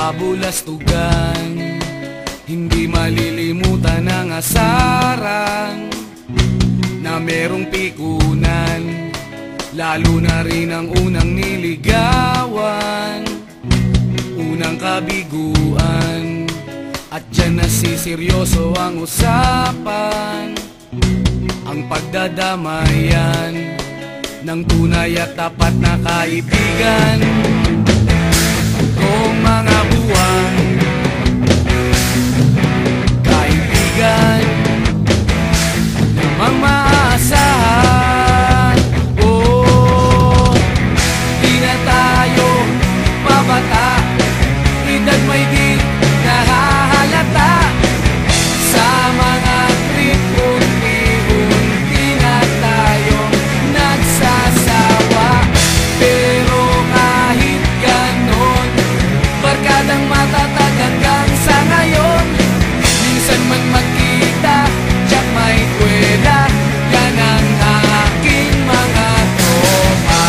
kabulastugan. Hindi malilimutan ang asaran na merong pikunan, lalo na rin ang unang niligawan, unang kabiguan. At dyan nasiseryoso ang usapan, ang pagdadamayan ng tunay at tapat na kaibigan. Kung mga buwan, kaibigan namang maaasahan. Oh, di na tayo babata, edad may di nahahalata. Sa mga trip unti-unti na tayong nagsasawa. Pero kahit ganon, barkadang matatag hanggang sa ngayon. Minsan man magkita, tiyak may kwela, yan ang aking mga tropa.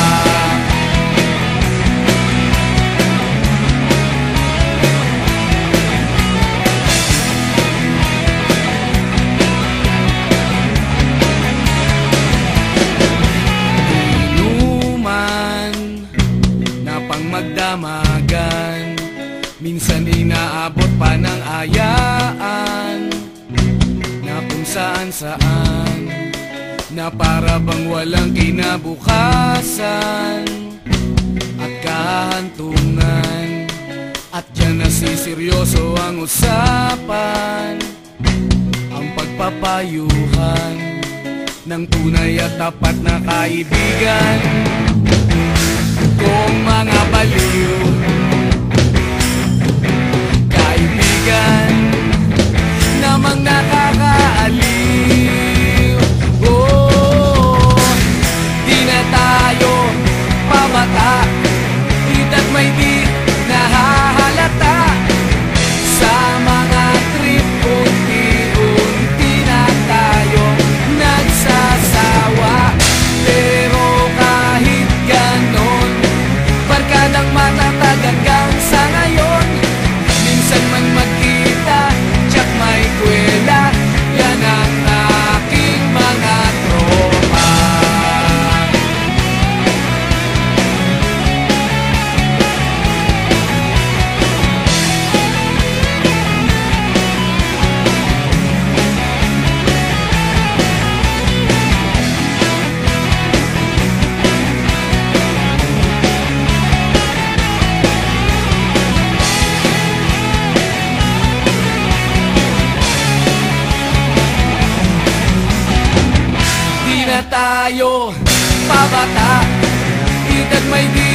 Inuman na pang magdamagan, minsan inaabot pa ng ayaan, na kung saan-saan, na para bang walang kinabukasan at kahantungan. At dyan nasiseryoso ang usapan, ang pagpapayuhan ng tunay at tapat na kaibigan. Kung mga baliw, kaibigan namang nakakaaliw. Oh, di na tayo pabata, edad may di nahahalata. Sa mga trip unti-unti na tayo nagsasawa. Pero kahit ganon, barkadang matatag hanggang sa ngayon. Minsan man magkita, tiyak may kwela, yan ang aking mga tropa. Di na tayo pabata, edad may di